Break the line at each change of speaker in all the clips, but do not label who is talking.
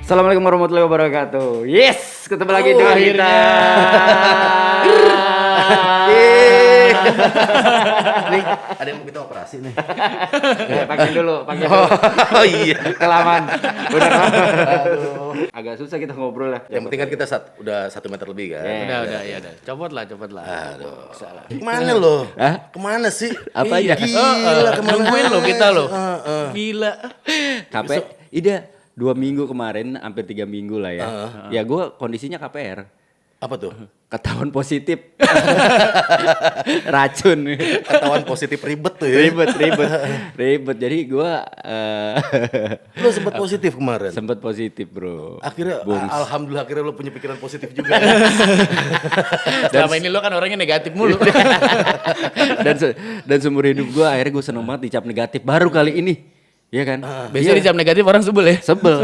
Assalamualaikum warahmatullahi wabarakatuh. Yes, ketemu lagi dengan kita.
Nih, ada yang mau kita operasi nih.
Pakai dulu.
Oh iya.
Kelamaan. Udah kelamaan. Agak susah kita ngobrol lah.
Yang penting kan kita udah 1 meter lebih kan.
Udah, ya udah. Copot lah.
Aduh. Kemana lo?
Hah?
Kemana sih?
Apa aja?
Gila, kemana?
Nungguin lo kita lo. Gila.
KP, ida 2 minggu kemarin, hampir 3 minggu lah ya. Ya gue kondisinya KPR.
Apa tuh?
Ketahuan positif. Racun.
Ketahuan positif ribet tuh ya.
Ribet. Jadi gue
Lo sempat positif kemarin.
sempat positif bro.
Akhirnya, alhamdulillah akhirnya lo punya pikiran positif juga.
Selama ini lo kan orangnya negatif mulu.
dan seumur hidup gue akhirnya gue seneng banget dicap negatif baru kali ini. Iya kan?
Biasanya dicap negatif orang sebel ya.
Sebel.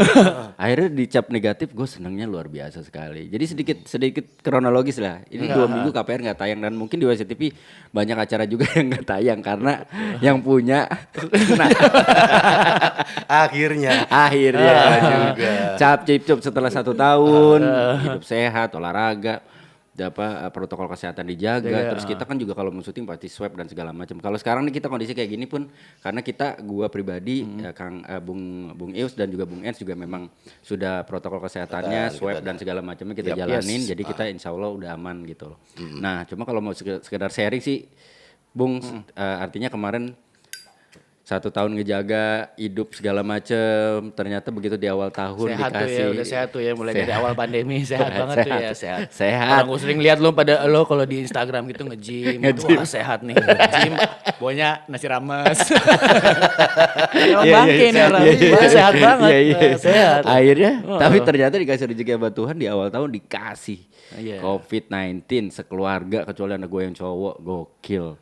Akhirnya dicap negatif gue senangnya luar biasa sekali. Jadi sedikit kronologis lah. Ini 2 minggu KPR nggak tayang dan mungkin di WCTV banyak acara juga yang nggak tayang karena yang punya kena.
Akhirnya
Akhirnya cap cip cup setelah 1 tahun hidup sehat, olahraga, protokol kesehatan dijaga. Terus kita kan juga kalau mau syuting pasti swab dan segala macam. Kalau sekarang nih kita kondisi kayak gini pun karena gua pribadi Bung Eus dan juga Bung Ens juga memang sudah protokol kesehatannya swab dan segala macamnya kita jalanin. Jadi kita insya Allah udah aman gitu loh. Nah cuma kalau mau sekedar sharing sih Bung, artinya kemarin 1 tahun ngejaga hidup segala macem, ternyata begitu di awal tahun
Sehat tuh
dikasih.
ya, udah sehat tuh ya. Mulai dari awal pandemi sehat banget tuh ya.
Sehat.
Orang gue sering lihat lo kalau di Instagram gitu nge-gym. Wah sehat nih. Gym, bawanya nasi rames. Emang bangke nih orang. Wah, sehat banget. Sehat.
Akhirnya, tapi ternyata dikasih rezeki sama Tuhan di awal tahun dikasih COVID-19 sekeluarga kecuali anak gue yang cowok, gokil.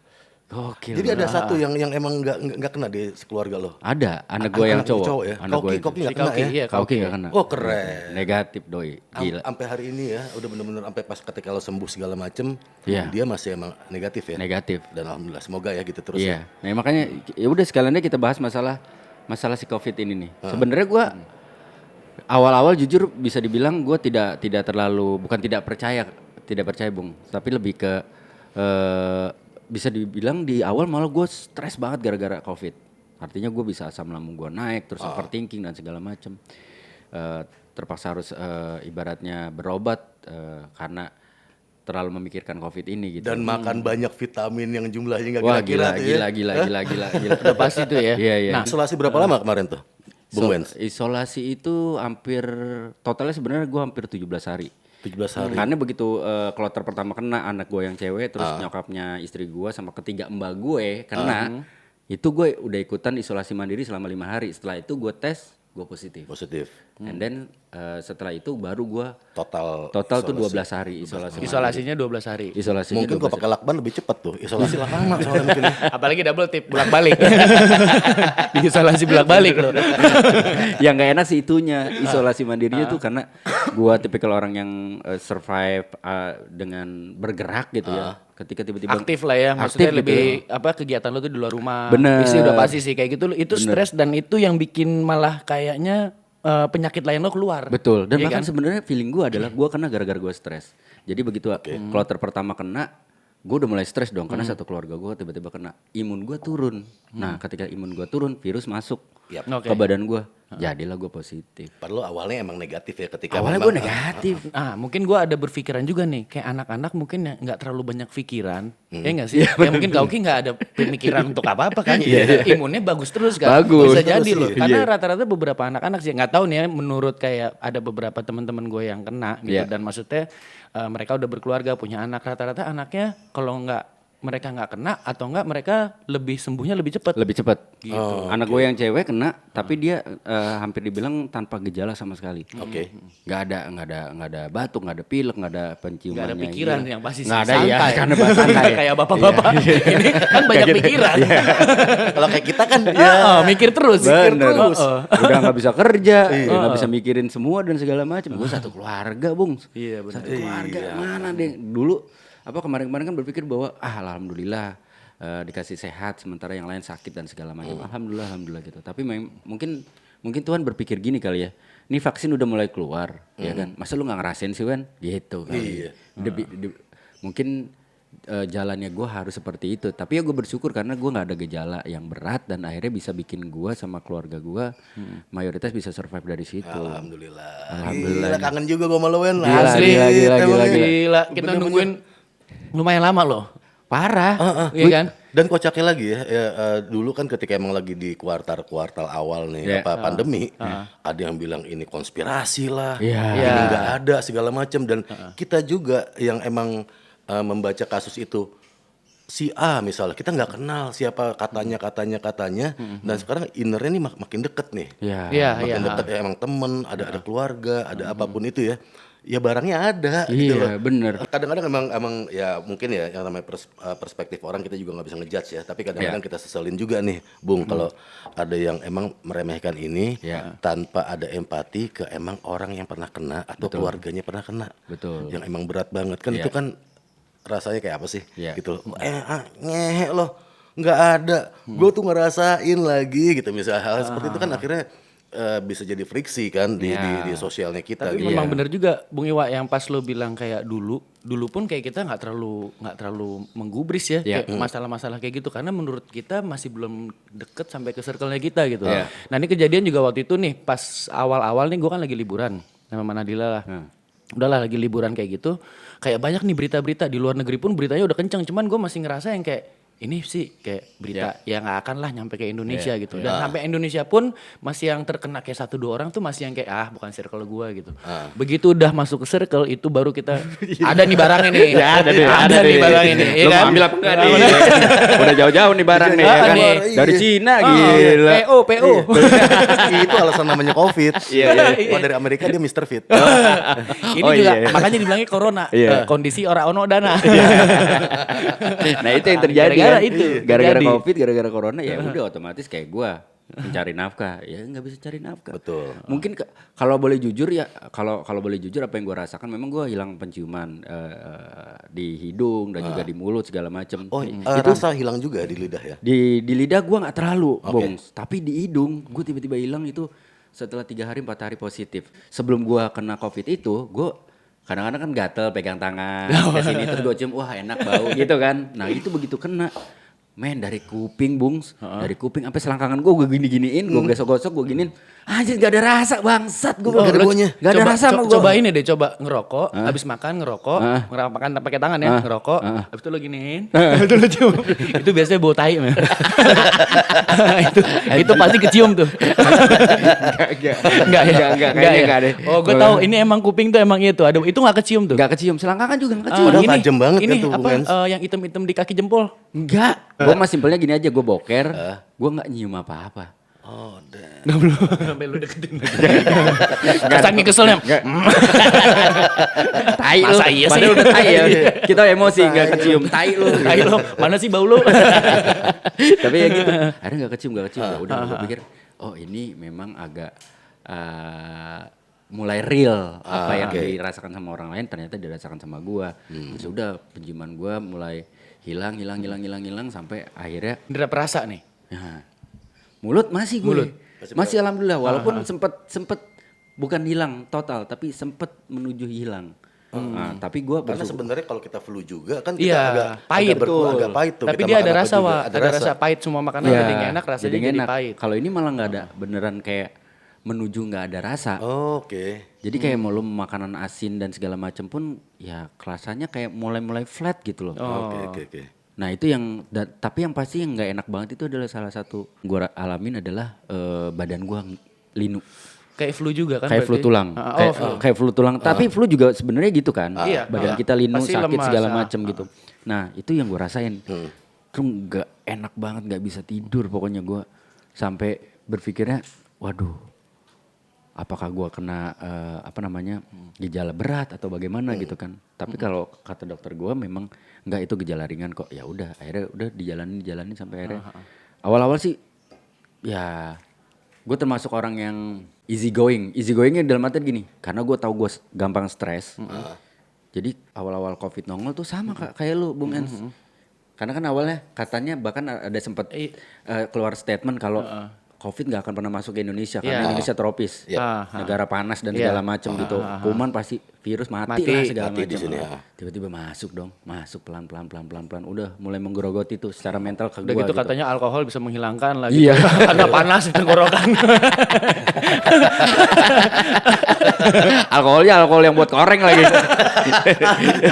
Jadi ada satu yang emang nggak kena di sekeluarga lo.
Ada anak gue yang cowok.
Ya?
Anak gue
Koki nggak kena ya?
Iya,
Koki nggak kena.
Oh keren.
Negatif doi. Gila.
Sampai hari ini ya, udah bener-bener sampai pas ketika lo sembuh segala macem,
Iya.
dia masih emang negatif ya.
Negatif.
Dan alhamdulillah semoga ya gitu terus.
Iya.
Ya.
Nah makanya ya udah sekalian aja kita bahas masalah si COVID ini nih. Sebenarnya gue awal-awal jujur bisa dibilang gue tidak terlalu bukan tidak percaya Bung, tapi lebih ke bisa dibilang di awal malah gue stres banget gara-gara COVID. Artinya gue bisa asam lambung gue naik, terus overthinking dan segala macem. Terpaksa harus ibaratnya berobat karena terlalu memikirkan COVID ini gitu.
Dan makan banyak vitamin yang jumlahnya nggak
Wah
kira-kira tuh ya.
gila.
Udah pasti tuh ya.
Iya.
Nah, isolasi berapa lama kemarin tuh, Bung Wens?
Isolasi itu totalnya sebenarnya gue hampir 17 hari.
17 hari.
Karena begitu kloter pertama kena anak gue yang cewek, terus nyokapnya istri gue sama ketiga mbak gue kena, itu gue udah ikutan isolasi mandiri selama 5 hari. Setelah itu gue tes, gue positif. And then setelah itu baru gue
Total
tuh 12 hari isolasi.
Isolasinya 12 hari.
Isolasinya
Mungkin
12
kalau pakai lakban lebih cepat tuh. Isolasi lama soalnya mungkin.
Apalagi double tip bolak-balik. Diisolasi bolak-balik loh.
Yang nggak enak sih itunya isolasi mandirinya tuh karena gua tipikal orang yang survive dengan bergerak gitu ya. Ketika tiba-tiba
Aktif lah ya, maksudnya
aktif
lebih
gitu.
kegiatan lo tuh di luar rumah.
Bener.
Isi udah pasti sih kayak gitu. Itu stres dan itu yang bikin malah kayaknya penyakit lain lo keluar.
Betul. Dan
Iya
bahkan
kan?
sebenarnya feeling gua adalah gua kena gara-gara gua stres. Jadi begitu kloter pertama kena, gue udah mulai stres dong karena satu keluarga gue tiba-tiba kena, imun gue turun. Nah ketika imun gue turun, virus masuk ke badan gue, jadilah gue positif.
Padahal awalnya emang negatif ya ketika
Awalnya gue negatif.
Mungkin gue ada berpikiran juga nih, kayak anak-anak mungkin nggak terlalu banyak pikiran, ya nggak sih? Ya mungkin Kauki nggak ada pemikiran untuk apa-apa kan? Imunnya bagus terus kan?
Bagus.
Bisa jadi
Terus,
loh.
iya.
Karena rata-rata beberapa anak-anak sih nggak tahu nih ya. Menurut kayak ada beberapa teman-teman gue yang kena gitu dan maksudnya mereka udah berkeluarga punya anak, rata-rata anaknya kalau mereka nggak kena atau enggak mereka lebih sembuhnya lebih cepat.
Lebih cepat.
Gitu.
Anak gue yang cewek kena, tapi dia hampir dibilang tanpa gejala sama sekali.
Oke.
Nggak ada batuk, nggak ada pilek, nggak ada penciumannya.
Nggak ada pikiran yang pasti sih.
Nggak ada ya,
santai.
karena santai.
Kayak bapak-bapak ini kan banyak pikiran.
Kalau kayak kita kan
Mikir terus.
Bener.
terus.
Udah nggak bisa kerja, nggak bisa mikirin semua dan segala macam. Gue satu keluarga, Bung.
Iya, benar.
Satu keluarga mana deh. Dulu kemarin-kemarin kan berpikir bahwa alhamdulillah dikasih sehat sementara yang lain sakit dan segala macam. Alhamdulillah gitu. Tapi mungkin mungkin Tuhan berpikir gini kali ya. Ini vaksin udah mulai keluar, ya kan? Masa lu nggak ngerasain sih, Wen? Gitu kali.
Iya.
Mungkin jalannya gue harus seperti itu. Tapi ya gue bersyukur karena gue nggak ada gejala yang berat dan akhirnya bisa bikin gue sama keluarga gue mayoritas bisa survive dari situ.
Alhamdulillah. Gila, kangen juga gue sama lo, Wen.
Gila,
Asli.
Gila. Kita nungguin lumayan lama loh.
Parah.
Iya kan?
Dan kocaknya lagi dulu kan ketika emang lagi di kuartal awal nih pandemi, ada yang bilang ini konspirasi lah, ini nggak ada segala macam dan kita juga yang emang membaca kasus itu si A misalnya kita nggak kenal siapa katanya dan sekarang innernya nih makin deket nih, makin deket ya emang temen, ada keluarga, ada apapun itu ya barangnya ada gitu loh.
Bener.
Kadang-kadang emang ya mungkin ya yang namanya perspektif orang kita juga nggak bisa ngejudge ya. Tapi kadang-kadang kita seselin juga nih, Bung, kalau ada yang emang meremehkan ini tanpa ada empati ke emang orang yang pernah kena atau keluarganya pernah kena.
Betul.
Yang emang berat banget kan itu kan rasanya kayak apa sih? Gitu loh. Ngehe loh, nggak ada. Gue tuh ngerasain lagi gitu misalnya hal seperti itu kan akhirnya bisa jadi friksi kan di sosialnya kita.
Tapi
gitu.
memang bener juga Bung Iwa yang pas lo bilang kayak dulu pun kayak kita nggak terlalu menggubris ya kayak masalah-masalah kayak gitu karena menurut kita masih belum deket sampai ke circle-nya kita gitu. Nah ini kejadian juga waktu itu nih pas awal-awal nih gue kan lagi liburan sama Nadila lah. Udahlah lagi liburan kayak gitu, kayak banyak nih berita-berita di luar negeri pun beritanya udah kenceng, cuman gue masih ngerasa yang kayak ini sih kayak berita yang gak akan lah nyampe ke Indonesia gitu. Dan sampai Indonesia pun masih yang terkena kayak 1-2 orang tuh masih yang kayak bukan circle gua gitu. Begitu udah masuk ke circle itu baru kita ada nih barangnya nih. Ada nih barangnya nih.
Lu mau ambil apa enggak nih? Udah jauh-jauh nih barang nih ya kan. Dari Cina gila.
PO.
Itu alasan namanya COVID. Kalau dari Amerika dia Mr. Fit.
Ini juga makanya dibilangnya corona. Kondisi orang ono dana.
Nah itu yang terjadi. Gara-gara
Jadi.
COVID, gara-gara corona ya udah otomatis kayak gua mencari nafkah ya nggak bisa cari nafkah.
Betul.
Mungkin kalau boleh jujur ya kalau boleh jujur apa yang gua rasakan memang gua hilang penciuman di hidung dan juga di mulut segala macam.
Itu rasa hilang juga di lidah ya.
Di lidah gua nggak terlalu, Bung. Tapi di hidung gua tiba-tiba hilang itu setelah 3 hari 4 hari positif. Sebelum gua kena COVID itu gua kadang-kadang kan gatel pegang tangan ke sini terus gue cium wah enak bau gitu kan. Nah itu begitu kena men dari kuping Bungs, dari kuping sampai selangkangan gue gini-giniin, gue gosok-gosok gue giniin. Anjir gak ada rasa bangsat gue.
Gak ada baunya.
Gak ada rasa sama gue.
Coba ini deh, coba ngerokok, habis makan ngerokok, makan pakai tangan ya, ngerokok, habis itu lo giniin, itu lo cium. Itu biasanya bau tai men. itu pasti kecium tuh. Enggak deh. Oh, gue tahu ini emang kuping tuh emang itu. Ada itu enggak kecium tuh.
Enggak kecium, selangkangan juga enggak kecium.
Padahal tajam banget
ini
kan tuh
apa yang hitam-hitam di kaki jempol.
Enggak. Gue mah simpelnya gini aja, gue boker, gue enggak nyium apa-apa.
Enggak belum sampai lu deketin. Saking keselnya.
Tai lu.
Masa iya sih?
Padahal udah tai ya. Kita emosi enggak kecium. Tai lu.
Mana sih bau lu?
Tapi ya gitu. Akhirnya enggak kecium. Ya udah gue pikir, oh ini memang agak mulai real apa yang dirasakan sama orang lain ternyata dirasakan sama gua. Terus udah penciuman gua mulai hilang sampai akhirnya
Indra perasa nih.
Nah, mulut masih gue. Masih alhamdulillah walaupun sempet bukan hilang total tapi sempet menuju hilang. Nah, tapi gue
karena sebenarnya kalau kita flu juga kan
kita agak pahit tuh. Tapi dia ada rasa ada rasa pahit semua makanan jadi gak enak rasanya jadi pahit.
Kalau ini malah nggak ada beneran kayak menuju nggak ada rasa. Jadi kayak mau lo makanan asin dan segala macam pun ya rasanya kayak mulai flat gitu loh.
Oke.
Nah itu yang tapi yang pasti yang nggak enak banget itu adalah salah satu gue alamin adalah badan gue linu.
Kayak flu juga kan?
Kayak flu tulang. Kayak flu tulang. Tapi flu juga sebenarnya gitu kan. Badan kita linu, pasti sakit lemas, segala macam gitu. Nah itu yang gue rasain. Terus nggak enak banget, nggak bisa tidur pokoknya gue sampai berpikirnya, waduh. Apakah gue kena gejala berat atau bagaimana gitu kan? Tapi kalau kata dokter gue memang nggak itu gejala ringan kok. Ya udah, akhirnya udah dijalanin sampai akhirnya. Awal-awal sih, ya gue termasuk orang yang easy goingnya dalam arti gini. Karena gue tahu gue gampang stres. Jadi awal-awal COVID nongol tuh sama kayak lu, Bung Ens. Karena kan awalnya katanya bahkan ada sempat keluar statement kalau COVID nggak akan pernah masuk ke Indonesia karena Indonesia tropis, negara panas dan segala macam gitu. Kuman pasti virus mati lah segala macam. Tiba-tiba masuk dong, masuk pelan, udah mulai menggerogoti tuh secara mental ke
udah
gua
gitu
gitu.
katanya alkohol bisa menghilangkan lah gitu. Karena panas di tenggorokan.
alkohol yang buat koreng lagi.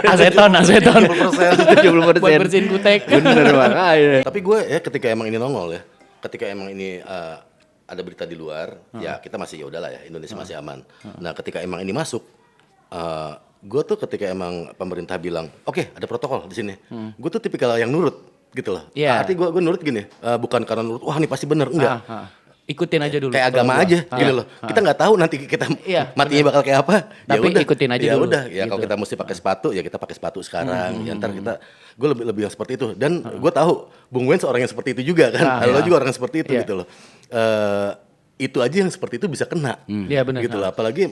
aseton
70%.
buat bersihin kutek.
Bener makanya.
Tapi gue ya ketika emang ini nongol ya, ketika emang ini ada berita di luar, ya kita masih ya udahlah ya, Indonesia masih aman. Nah, ketika emang ini masuk, gue tuh ketika emang pemerintah bilang, oke, ada protokol di sini, gue tuh tipikal yang nurut gitu loh. Artinya gue nurut gini, bukan karena nurut, wah ini pasti bener, enggak.
Ikutin aja dulu.
Kayak agama aja gitu loh. Kita nggak tahu nanti kita matinya bakal kayak apa.
Tapi ikutin aja dulu.
Udah, ya gitu. Kalau kita mesti pakai sepatu, ya kita pakai sepatu sekarang. Ya ntar gue lebih yang seperti itu. Dan gue tahu Bung Wen seorang yang seperti itu juga kan. Lo juga orang yang seperti itu gitu loh. Itu aja yang seperti itu bisa kena.
Iya benar.
Gitu loh. Apalagi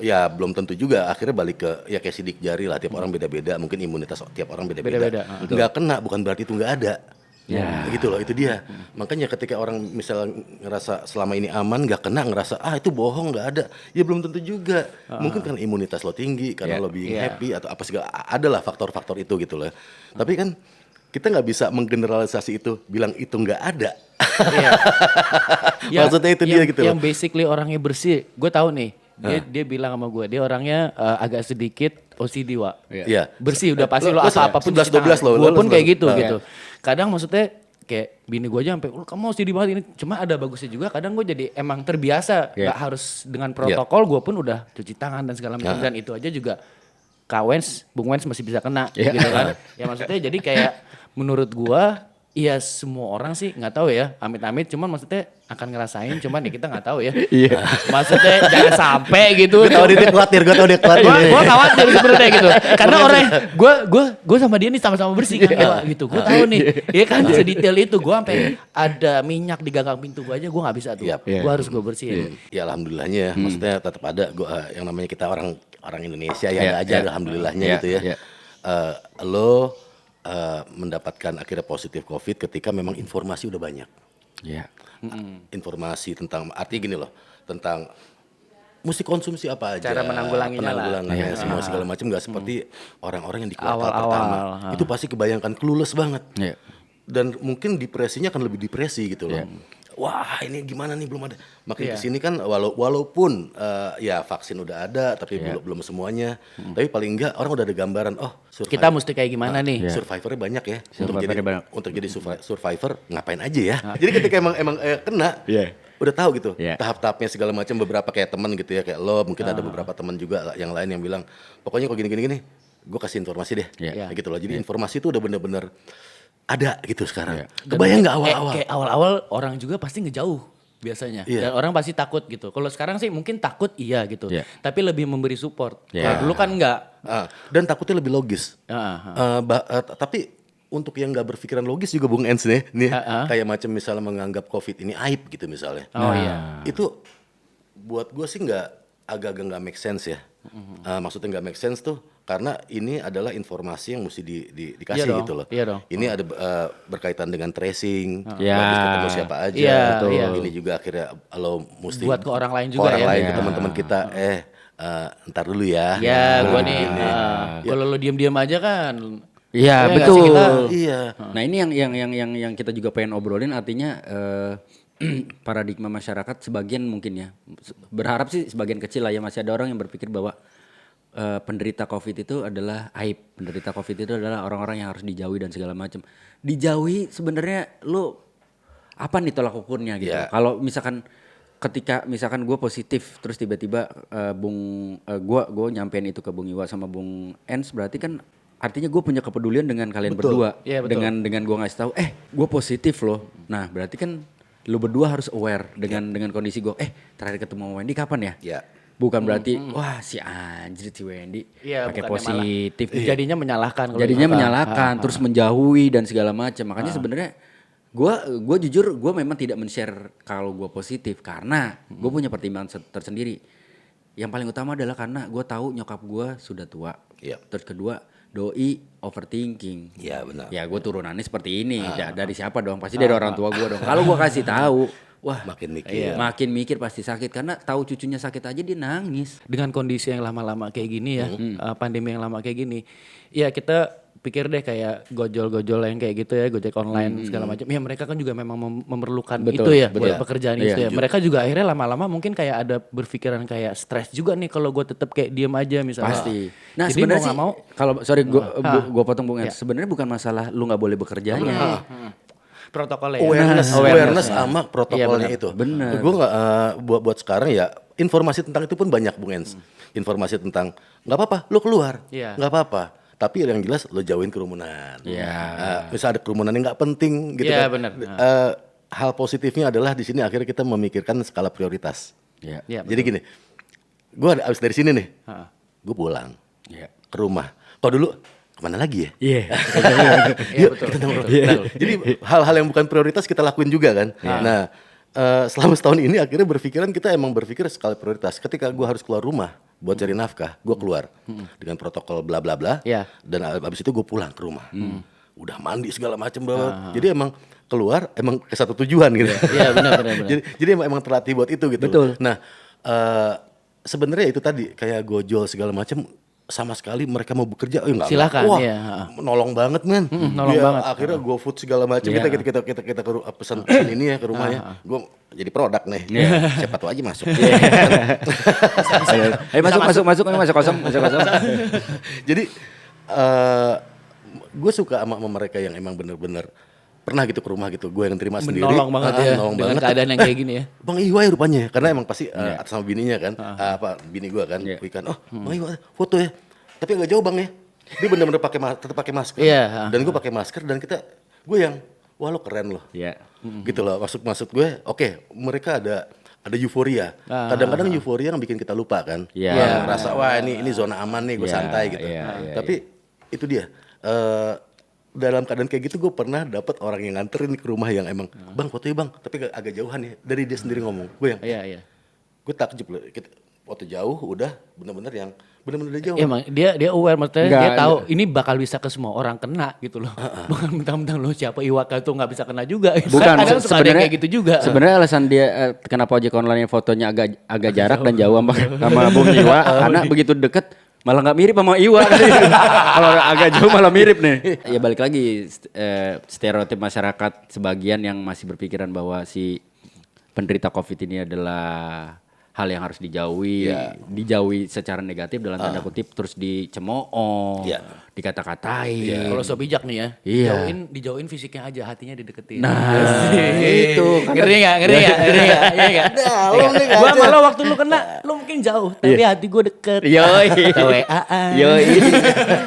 ya belum tentu juga akhirnya balik ke ya kayak sidik jari lah. Tiap orang beda-beda. Mungkin imunitas tiap orang beda-beda. Nggak kena bukan berarti itu nggak ada. Ya, gitu loh, itu dia. Makanya ketika orang misalnya ngerasa selama ini aman, nggak kena, ngerasa itu bohong, nggak ada. Ya belum tentu juga. Mungkin karena imunitas lo tinggi, karena lo being happy atau apa segala. Adalah faktor-faktor itu gitu loh. Tapi kan kita nggak bisa menggeneralisasi itu, bilang itu nggak ada. Maksudnya itu dia gitu loh.
Yang basically orangnya bersih, gue tahu nih. Dia bilang sama gue, dia orangnya agak sedikit OCD, Wak.
Iya.
Bersih udah pasti lo apapun
11-12 lo.
Gue pun kayak gitu. Kadang maksudnya kayak bini gue aja sampai kamu OCD banget ini. Cuma ada bagusnya juga, kadang gue jadi emang terbiasa. Gak harus dengan protokol, gue pun udah cuci tangan dan segala macam. Dan itu aja juga Bung Wens masih bisa kena gitu kan. Ya maksudnya jadi kayak menurut gue, iya semua orang sih nggak tahu ya, amit-amit, cuman maksudnya akan ngerasain, cuman ya kita nggak tahu ya. Maksudnya jangan sampai gitu.
Gue tau dia khawatir.
Gue khawatir sebenarnya gitu. Karena orang gue sama dia nih sama-sama bersih kan gitu. Gue tahu nih, ya kan sedetail itu. Gue sampai ada minyak di gagang pintu gue aja gue nggak bisa tuh. Gue harus gue bersihin.
Ya alhamdulillahnya, maksudnya tetap ada yang namanya kita orang Indonesia ya aja alhamdulillahnya gitu ya. Lo mendapatkan akhirnya positif COVID ketika memang informasi udah banyak. Informasi tentang artinya gini loh, tentang mesti konsumsi apa aja,
cara penanggulangannya
semua segala macam, nggak seperti orang-orang yang di kuartal pertama. Itu pasti kebayangkan clueless banget. Dan mungkin depresinya akan lebih depresi gitu loh. Wah ini gimana nih belum ada. Makin kesini kan walaupun ya vaksin udah ada tapi belum semuanya. Tapi paling enggak orang udah ada gambaran.
Kita mesti kayak gimana nih.
Survivornya banyak ya. Untuk jadi survivor ngapain aja ya. Jadi ketika emang kena udah tahu gitu tahap-tahapnya segala macam. Beberapa kayak teman gitu ya kayak lo mungkin ada beberapa teman juga yang lain yang bilang pokoknya kok gini gue kasih informasi deh gitu loh. Jadi informasi itu udah bener-bener ada gitu sekarang. Kebayang nggak awal-awal?
Kayak awal-awal orang juga pasti ngejauh biasanya. Dan orang pasti takut gitu. Kalau sekarang sih mungkin takut gitu. Tapi lebih memberi support. Kalau dulu kan enggak.
Dan takutnya lebih logis. Tapi untuk yang nggak berpikiran logis juga Bung Ens nih kayak macam misalnya menganggap COVID ini aib gitu misalnya. Itu buat gue sih agak-agak nggak make sense ya. Maksudnya nggak make sense tuh karena ini adalah informasi yang mesti dikasih gitu loh. Ini ada berkaitan dengan tracing, habis ketemu siapa aja. Ini juga akhirnya lo mesti
buat ke orang lain juga
ke teman-teman kita. Ntar dulu ya.
Gue nih. Kalau lo diam-diam aja kan.
Iya betul.
Iya.
Nah ini yang kita juga pengen obrolin artinya paradigma masyarakat sebagian mungkin ya berharap sih sebagian kecil lah ya masih ada orang yang berpikir bahwa penderita COVID itu adalah aib, penderita COVID itu adalah orang-orang yang harus dijauhi dan segala macam. Dijauhi sebenarnya lo apa nih tolak ukurnya gitu. Kalau misalkan ketika misalkan gue positif terus tiba-tiba gue nyampein itu ke Bung Iwa sama Bung Ens berarti kan artinya gue punya kepedulian dengan kalian berdua dengan gue ngasih tahu gue positif loh. Nah berarti kan lo berdua harus aware dengan kondisi gue. Terakhir ketemu Wendy kapan ya? Bukan berarti wah si anjir si Wendy pakai positif.
Jadinya menyalahkan.
Terus menjauhi dan segala macam. Makanya sebenarnya gue jujur gue memang tidak men-share kalau gue positif karena gue punya pertimbangan tersendiri. Yang paling utama adalah karena gue tahu nyokap gue sudah tua. Terus kedua doi overthinking.
Iya benar.
Ya gue turunannya seperti ini. Dari siapa dong? Pasti dari orang tua gue dong. Kalau gue kasih tahu wah makin mikir pasti sakit karena tahu cucunya sakit aja dia nangis.
Dengan kondisi yang lama-lama kayak gini ya, pandemi yang lama kayak gini, ya kita pikir deh kayak gojol-gojol yang kayak gitu ya, Gojek online segala macam. Ya mereka kan juga memang memerlukan itu ya buat pekerjaan itu ya. Mereka juga akhirnya lama-lama mungkin kayak ada berpikiran kayak stres juga nih kalau gue tetap kayak diem aja misalnya.
Pasti. Nah sebenarnya sih kalau gue potong Bung Ernst, sebenarnya bukan masalah lu nggak boleh bekerjanya.
Protokolnya
awareness sama protokolnya itu.
Bener.
Gue nggak buat sekarang ya informasi tentang itu pun banyak Bung Ernst. Informasi tentang nggak apa-apa, lu keluar, nggak apa-apa. Tapi yang jelas lo jauhin kerumunan. Misal ada kerumunan yang nggak penting gitu kan.
Bener.
Hal positifnya adalah di sini akhirnya kita memikirkan skala prioritas. Jadi gini, gue abis dari sini nih, gue pulang ke rumah. Kalau dulu kemana lagi ya? Yuk kita nongkrong. Jadi hal-hal yang bukan prioritas kita lakuin juga kan. Nah selama setahun ini akhirnya kita emang berpikir skala prioritas. Ketika gue harus keluar rumah buat cari nafkah, gue keluar dengan protokol bla bla bla, dan abis itu gue pulang ke rumah, udah mandi segala macam, jadi emang keluar emang ke satu tujuan gitu.
Iya benar.
Jadi emang terlatih buat itu gitu.
Betul.
Nah sebenarnya itu tadi kayak gojol segala macam. Sama sekali mereka mau bekerja,
silakan.
Nolong banget men.
Nolong banget.
Akhirnya GoFood segala macam kita pesan ini ya ke rumahnya. Gue jadi produk nih. Siapa tuh aja masuk.
Masuk kosong.
Jadi gue suka sama mereka yang emang bener-bener pernah gitu ke rumah gitu, gue yang terima sendiri.
Menolong banget
nolong
dengan
banget.
keadaan yang kayak gini ya.
Bang Iwa rupanya, karena emang pasti atas sama bininya kan, bini gue kan, Wikan, Bang Iwa foto ya, tapi agak jauh bang ya, dia bener-bener tetap pakai masker, dan gue pakai masker dan gue yang, wah lo keren loh, gitu loh, maksud gue, oke, mereka ada euforia, kadang-kadang euforia yang bikin kita lupa kan, merasa wah ini zona aman nih, gue santai gitu, tapi itu dia. Dalam keadaan kayak gitu gue pernah dapat orang yang nganterin ke rumah yang emang bang fotonya bang tapi agak jauhan ya, dari dia sendiri ngomong, gue yang gue takjub loh, foto jauh udah bener-bener udah jauh.
Emang dia aware, maksudnya dia tahu ini bakal bisa ke semua orang kena gitu loh. Bukan mentang-mentang lo siapa Iwaka tuh nggak bisa kena juga.
Bukan,
sebenarnya kayak gitu juga.
Sebenarnya alasan dia kenapa ojek online fotonya agak jarak dan jauh sama Bung Iwa karena begitu deket malah nggak mirip sama Iwa. Kalau agak jauh malah mirip nih. Ya balik lagi stereotip masyarakat sebagian yang masih berpikiran bahwa si penderita COVID ini adalah hal yang harus dijauhi secara negatif dalam tanda kutip, terus dicemooh, dikata-katain.
Kalau so bijak nih ya, dijauhin fisiknya aja, hatinya dideketin.
Nah, itu.
Ngeri nggak? Gua malah waktu lu kena, lu mungkin jauh, tapi hati gue deket. WA-an.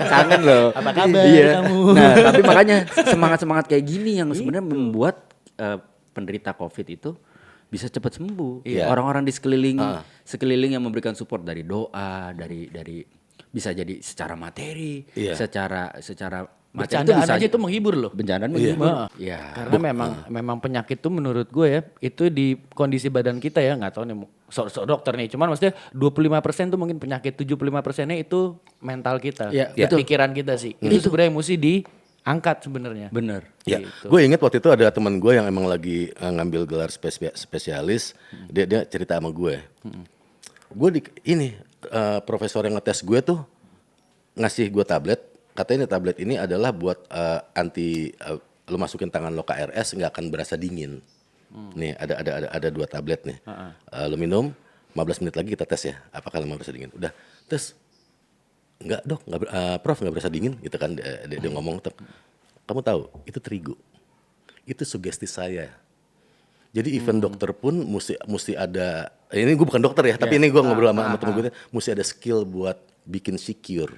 Kangen loh.
Apa kabar kamu?
Nah, tapi makanya semangat kayak gini yang sebenarnya membuat penderita COVID itu bisa cepat sembuh. Orang-orang di sekeliling yang memberikan support dari doa, dari bisa jadi secara materi, secara
bercandaan aja itu menghibur loh.
Bercandaan menghibur.
Karena memang penyakit tuh menurut gue ya, itu di kondisi badan kita ya, nggak tahu nih sok dokter nih, cuman maksudnya 25% tuh mungkin penyakit, 75%-nya itu mental kita, pikiran kita sih. Itu sebenarnya mesti diangkat sebenarnya.
Bener.
Ya, gitu. Gue inget waktu itu ada teman gue yang emang lagi ngambil gelar spesialis, dia cerita sama gue. Gue profesor yang ngetes gue tuh ngasih gue tablet, katanya tablet ini adalah buat lo masukin tangan lo ke KRS nggak akan berasa dingin. Nih ada 2 tablet nih, lo minum 15 menit lagi kita tes ya, apakah lo berasa dingin? Udah tes. Enggak dok, prof nggak berasa dingin gitu kan, dia ngomong tuh. Kamu tahu itu terigu, itu sugesti saya. Jadi even dokter pun mesti ada, ini gue bukan dokter ya, tapi ini gue ngobrol sama temen gue, mesti ada skill buat bikin secure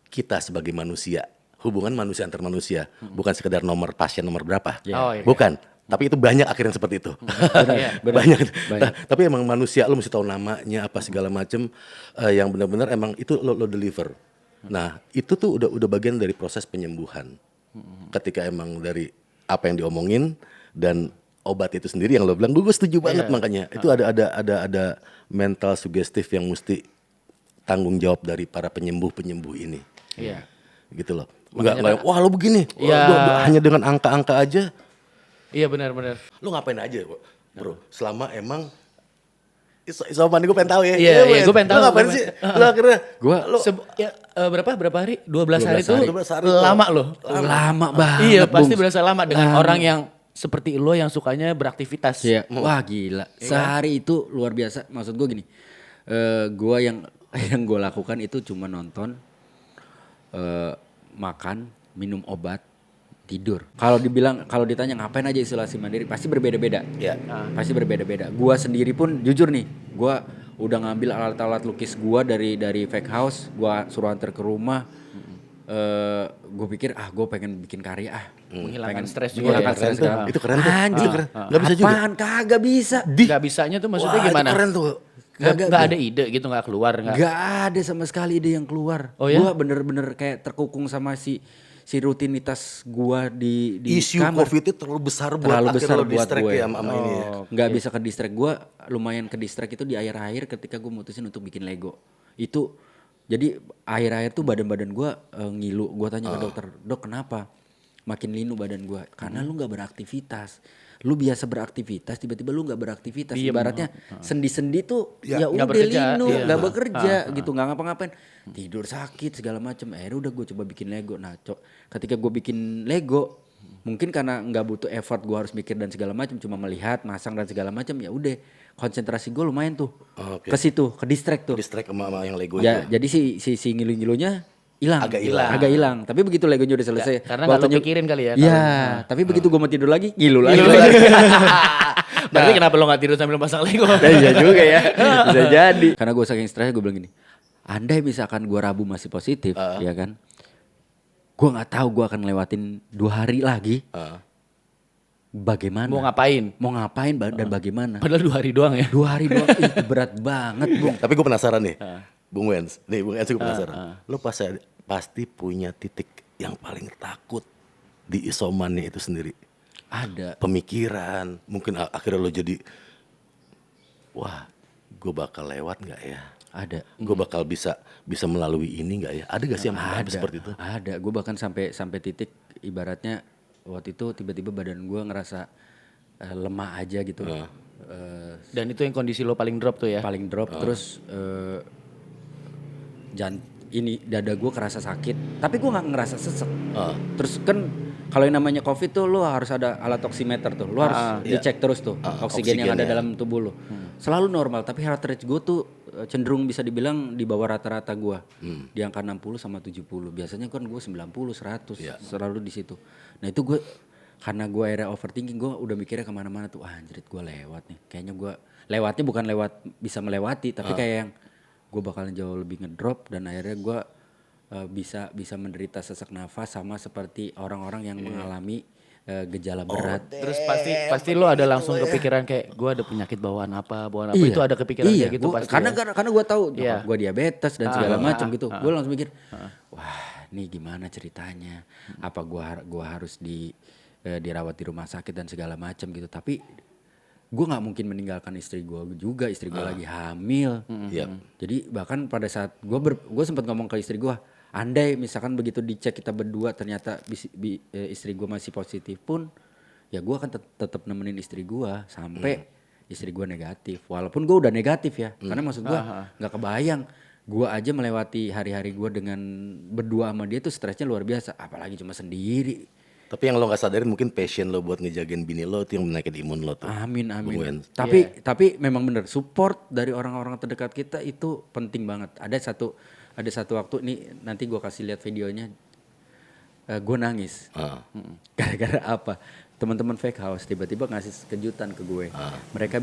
kita sebagai manusia, hubungan manusia antar manusia, bukan sekedar nomor pasien nomor berapa, bukan. Tapi itu banyak akhirnya seperti itu. Banyak. Nah, tapi emang manusia lo mesti tahu namanya apa segala macem, yang benar-benar emang itu lo deliver. Nah itu tuh udah bagian dari proses penyembuhan. Ketika emang dari apa yang diomongin dan obat itu sendiri yang lo bilang, gue setuju banget makanya. Itu ada mental sugestif yang mesti tanggung jawab dari para penyembuh ini. Gitu loh. Enggak wah lo begini. Hanya dengan angka-angka aja.
Iya benar-benar.
Lu ngapain aja bro? Selama emang Isoman gue pengen tahu ya.
Iya, gue pengen tahu.
Lu ngapain sih? Lu akhirnya
berapa hari? 12 hari itu
12 hari
lama loh.
Lama banget.
Iya, pasti berasa lama dengan orang yang seperti lo yang sukanya beraktivitas.
Iya. Wah gila. Sehari itu luar biasa. Maksud gue gini. Gue yang gue lakukan itu cuma nonton, makan, minum obat, tidur. Kalau ditanya ngapain aja isolasi mandiri, pasti berbeda-beda.
Iya.
Pasti berbeda-beda. Gua sendiri pun jujur nih, gua udah ngambil alat-alat lukis gua dari fake house, gua suruh antar ke rumah. Gue pikir gue pengen bikin karya
Menghilangkan stres juga.
Menghilangkan stres.
Itu keren tuh.
Anjir,
Itu keren. Gak bisa juga.
Apaan? Kagak bisa.
Gak bisanya tuh maksudnya
Wah,
gimana?
itu keren tuh.
Gak ada ide gitu, gak keluar?
Gak ada sama sekali ide yang keluar.
Oh ya?
Gua bener-bener kayak terkukung sama si rutinitas gua di
Isu
kamar.
COVID itu terlalu besar buat
Terlalu
akhirnya
besar
lo
buat
distract
gue.
ya sama ini ya.
Nggak bisa ke distract. Gue lumayan ke distract itu di akhir-akhir ketika gue mutusin untuk bikin Lego. Itu jadi akhir-akhir tuh badan-badan gue ngilu. Gue tanya ke dokter, dok kenapa? Makin linu badan gue. Karena lu nggak beraktivitas. Lu biasa beraktivitas, tiba-tiba lu nggak beraktivitas. Ibaratnya sendi-sendi tuh ya udah linu, nggak bekerja gitu, nggak ngapa-ngapain. Tidur sakit segala macem. Akhirnya udah gue coba bikin Lego. Nah, ketika gue bikin Lego, mungkin karena nggak butuh effort gue harus mikir dan segala macam, cuma melihat, masang dan segala macam, ya udah konsentrasi gue lumayan tuh ke situ, ke distract tuh.
Distract sama yang Lego
Ya,
itu.
jadi si ngilu-ngilunya hilang,
Agak hilang.
agak hilang. Tapi begitu Legonya udah selesai,
Karena nggak lo pikirin kali ya.
Iya, tapi begitu gue mau tidur lagi, ngilu lagi.
Berarti kenapa lo gak tidur sambil pasang Lego?
Iya juga ya, bisa jadi. Karena gue saking stresnya gue bilang gini, andai misalkan gue Rabu masih positif, ya kan, gue nggak tahu gue akan lewatin 2 hari lagi. Bagaimana?
Mau ngapain?
Mau ngapain dan bagaimana?
Padahal 2 hari doang ya.
2 hari doang, itu berat banget, Bung.
Tapi gue penasaran nih, Bung Wens. Nih Bung Wens gue penasaran. Lo pasti punya titik yang paling takut di isomannya itu sendiri.
Ada.
Pemikiran, mungkin akhirnya lo jadi, wah gue bakal lewat gak ya?
Ada.
Gue bakal bisa melalui ini gak ya? Ada gak sih yang seperti itu?
Ada. Gue bahkan sampai titik ibaratnya waktu itu tiba-tiba badan gue ngerasa lemah aja gitu.
Dan itu yang kondisi lo paling drop tuh ya?
Paling drop. Terus dada gue kerasa sakit. Tapi gue gak ngerasa sesek. Terus kan kalau yang namanya COVID tuh lo harus ada alat oximeter tuh. Lo harus dicek terus tuh oksigen yang ada dalam tubuh lo. Selalu normal, tapi heart rate gue tuh cenderung bisa dibilang di bawah rata-rata gue. Di angka 60 sama 70. Biasanya kan gue 90, 100 selalu di situ. Nah itu gue, karena gue akhirnya overthinking, gue udah mikirnya kemana-mana tuh. Anjrit gue lewat nih. Kayaknya gue lewatnya bukan lewat bisa melewati, tapi kayak yang gue bakalan jauh lebih ngedrop. Dan akhirnya gue bisa menderita sesak nafas sama seperti orang-orang yang mengalami gejala berat.
Terus pasti lo ada langsung kepikiran kayak gue ada penyakit bawaan apa
Iya.
itu ada kepikiran kayak gitu pasti.
Karena
ya?
karena gue tahu gue diabetes dan segala macam gitu. Gue langsung mikir, wah nih gimana ceritanya? Apa gue harus dirawat di rumah sakit dan segala macam gitu. Tapi gue nggak mungkin meninggalkan istri gue juga. Istri gue lagi hamil. Jadi bahkan pada saat gue sempat ngomong ke istri gue, andai misalkan begitu dicek kita berdua ternyata istri gue masih positif pun, ya gue akan tetap nemenin istri gue sampai istri gue negatif. Walaupun gue udah negatif ya, karena maksud gue nggak kebayang gue aja melewati hari-hari gue dengan berdua sama dia tuh stresnya luar biasa, apalagi cuma sendiri.
Tapi yang lo gak sadarin mungkin passion lo buat ngejagain bini lo itu yang menaikin imun lo tuh.
Amin. Tapi memang bener support dari orang-orang terdekat kita itu penting banget. Ada satu waktu nih, nanti gue kasih lihat videonya, gue nangis. Gara-gara apa? Teman-teman fake house tiba-tiba ngasih kejutan ke gue. Mereka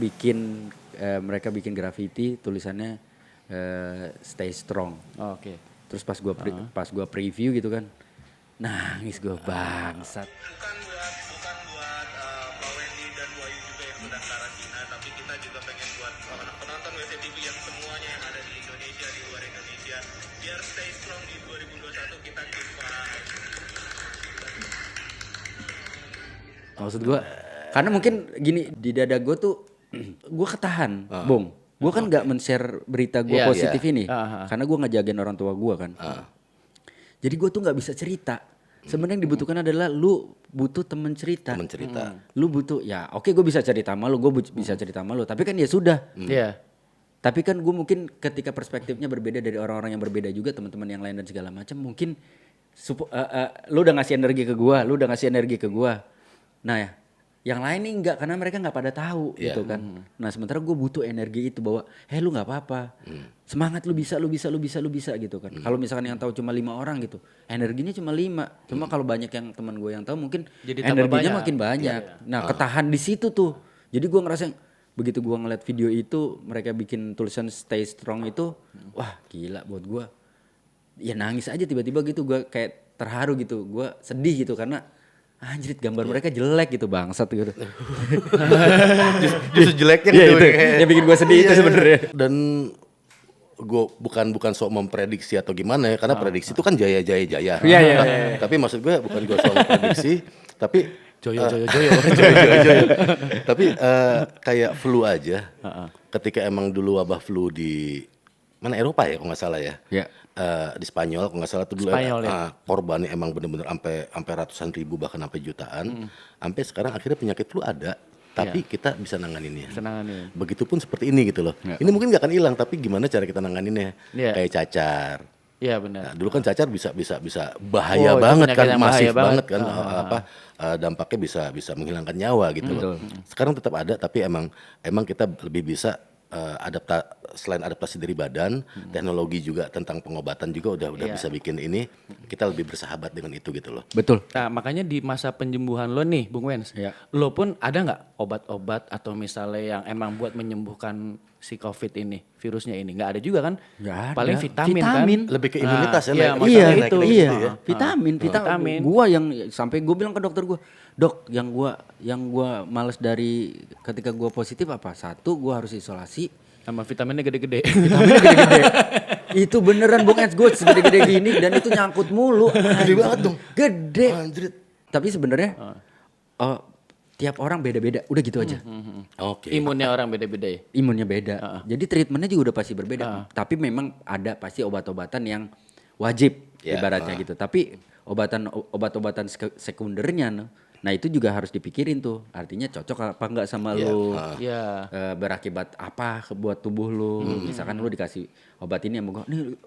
bikin graffiti tulisannya stay strong.
Oke.
Terus pas gue preview gitu kan, nangis gue bangsat.
Bukan buat Pak Wendy dan Bu Ayu juga yang sedang karantina, tapi kita juga pengen buat penonton WCTV yang semuanya yang ada di Indonesia, di luar Indonesia, biar stay strong di 2021, kita keep fight.
Maksud gue, karena mungkin gini, di dada gue tuh gue ketahan, Bung. Gue kan nggak men-share berita gue positif ini, karena gue ngejagain orang tua gue kan. Jadi gue tuh nggak bisa cerita. Sebenarnya yang dibutuhkan adalah lu butuh temen cerita.
Temen cerita.
Lu butuh ya oke gue bisa cerita sama lu, bisa cerita sama lu. Tapi kan ya sudah.
Iya.
Tapi kan gue mungkin ketika perspektifnya berbeda dari orang-orang yang berbeda juga, teman-teman yang lain dan segala macam, mungkin lu udah ngasih energi ke gue, lu udah ngasih energi ke gue. Nah ya, yang lain nih enggak, karena mereka nggak pada tahu gitu kan. Nah sementara gue butuh energi itu bahwa, lu nggak apa-apa, semangat, lu bisa gitu kan. Kalau misalkan yang tahu cuma 5 orang gitu, energinya cuma 5. Cuma kalau banyak yang teman gue yang tahu, mungkin
jadi energinya
makin banyak. Nah ketahan di situ tuh. Jadi gue ngerasa begitu gue ngeliat video itu, mereka bikin tulisan stay strong itu, wah gila buat gue. Ya nangis aja tiba-tiba gitu, gue kayak terharu gitu, gue sedih gitu karena anjrit gambar mereka jelek gitu bangsat gitu.
Justru jeleknya
Iya,
gitu.
itu yang bikin gue sedih itu sebenarnya.
Dan gue bukan sok memprediksi atau gimana ya, karena prediksi itu kan jaya.
Iya.
Tapi maksud gue bukan gue sok memprediksi, tapi
Joyo.
tapi kayak flu aja. Ketika emang dulu wabah flu di mana Eropa ya kalau nggak salah ya.
Iya.
Di Spanyol kalau nggak salah tuh dulu korbannya emang bener-bener sampai ratusan ribu bahkan sampai jutaan. Sampai sekarang akhirnya penyakit flu ada, tapi kita bisa nanganinnya. Begitupun seperti ini gitu loh. Ini mungkin nggak akan hilang, tapi gimana cara kita nanganinnya? Kayak cacar.
Iya benar.
Nah, dulu kan cacar bisa bahaya banget kan, masif banget kan, dampaknya bisa menghilangkan nyawa gitu loh. Sekarang tetap ada, tapi emang kita lebih bisa selain adaptasi dari badan, teknologi juga tentang pengobatan juga udah bisa bikin ini kita lebih bersahabat dengan itu gitu loh.
Betul.
Nah makanya di masa penyembuhan lo nih Bung Wens, lo pun ada nggak obat-obat atau misalnya yang emang buat menyembuhkan si COVID ini, virusnya ini? Nggak ada juga kan?
Nggak ada.
Paling vitamin kan?
Lebih ke imunitas ya.
Iya,
Iya. Vitamin. Gua yang sampai gue bilang ke dokter gue, dok, yang gua males dari ketika gua positif apa? Satu, gua harus isolasi.
Sama vitaminnya gede-gede.
Itu beneran Bung Eds, gue segede-gede gini dan itu nyangkut mulu.
Gede banget dong.
Gede.
Anjrit.
Tapi sebenarnya tiap orang beda-beda, udah gitu aja.
Oke.
Imunnya orang beda-beda ya?
Imunnya beda. Jadi treatmentnya juga udah pasti berbeda. Tapi memang ada pasti obat-obatan yang wajib ibaratnya gitu. Tapi obat-obatan sekundernya, nah itu juga harus dipikirin tuh. Artinya cocok apa enggak sama lu. Berakibat apa buat tubuh lu. Misalkan lu dikasih obat ini yang nih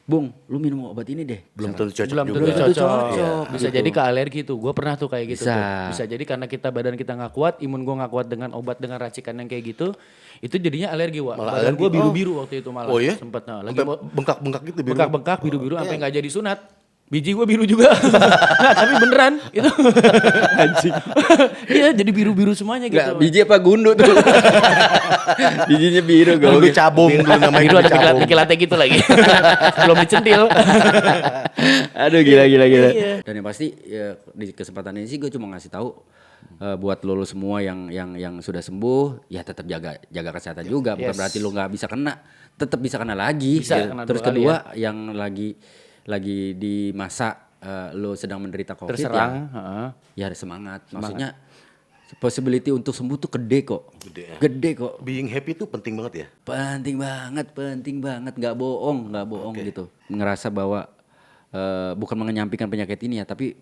Bung, lu minum obat ini deh.
Belum tentu cocok
Belum
juga.
tentu cocok.
Gitu.
Bisa jadi ke alergi tuh. Gue pernah tuh kayak gitu.
Bisa.
Bisa jadi karena badan kita nggak kuat, imun gue nggak kuat dengan obat dengan racikan yang kayak gitu. Itu jadinya alergi, Wak.
Malah
Badan
alergi.
gue biru-biru waktu itu malah.
Oh iya?
Sempet
Sampai bengkak-bengkak gitu biru.
bengkak-bengkak biru-biru sampai nggak jadi sunat. Biji gue biru juga. Nah, tapi beneran itu. Anjing. Iya, jadi biru-biru semuanya gitu.
Enggak, biji apa gundu tuh. Bijinya biru
Dulu cabung dulu namanya.
Biru ada kilat-kilatnya gitu lagi. Belum dicentil.
Aduh gila. Dan yang pasti ya, di kesempatan ini sih gue cuma ngasih tahu buat lo semua yang sudah sembuh ya tetap jaga kesehatan juga. Bukan berarti lo nggak bisa kena, tetap bisa kena lagi.
Kena
Terus kedua yang lagi di masa lo sedang menderita COVID
terserang,
ya semangat. Maksudnya possibility untuk sembuh tuh gede kok. Gede kok.
Being happy itu penting banget ya?
Penting banget. Nggak bohong gitu. Ngerasa bahwa bukan menyampingkan penyakit ini ya, tapi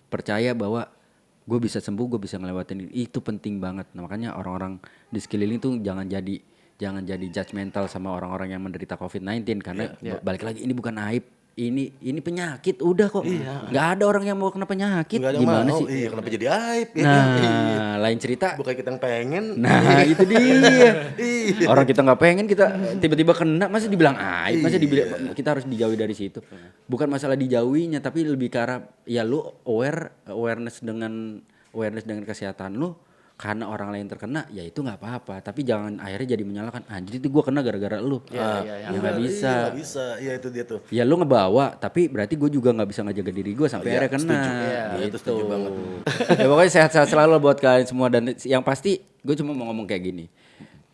percaya bahwa gue bisa sembuh, gue bisa ngelewatin ini. Itu penting banget. Nah, makanya orang-orang di sekeliling tuh jangan jadi judgmental sama orang-orang yang menderita COVID-19 karena balik lagi ini bukan aib. Ini penyakit udah kok. Nggak ada orang yang mau kena penyakit. Gimana sih?
Iya, kenapa jadi aib?
Nah, lain cerita.
Bukan kita yang pengen.
Nah, itu dia. Orang kita nggak pengen, kita tiba-tiba kena, masa dibilang aib, masa dibilang kita harus dijauhi dari situ. Bukan masalah dijauhinya, tapi lebih ke arah ya lu awareness dengan kesehatan lu. Karena orang lain terkena, ya itu nggak apa-apa. Tapi jangan akhirnya jadi menyalahkan. Anjir itu gue kena gara-gara lu. Ya nggak bisa.
Nggak bisa. Ya itu dia tuh.
Ya lu ngebawa, tapi berarti gue juga nggak bisa ngejaga diri gue sampai akhirnya kena.
Setuju. Itu setuju banget.
Ya pokoknya sehat-sehat selalu buat kalian semua. Dan yang pasti gue cuma mau ngomong kayak gini.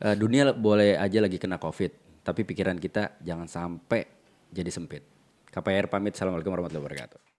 Dunia boleh aja lagi kena COVID, tapi pikiran kita jangan sampai jadi sempit. KPR pamit. Assalamualaikum warahmatullahi wabarakatuh.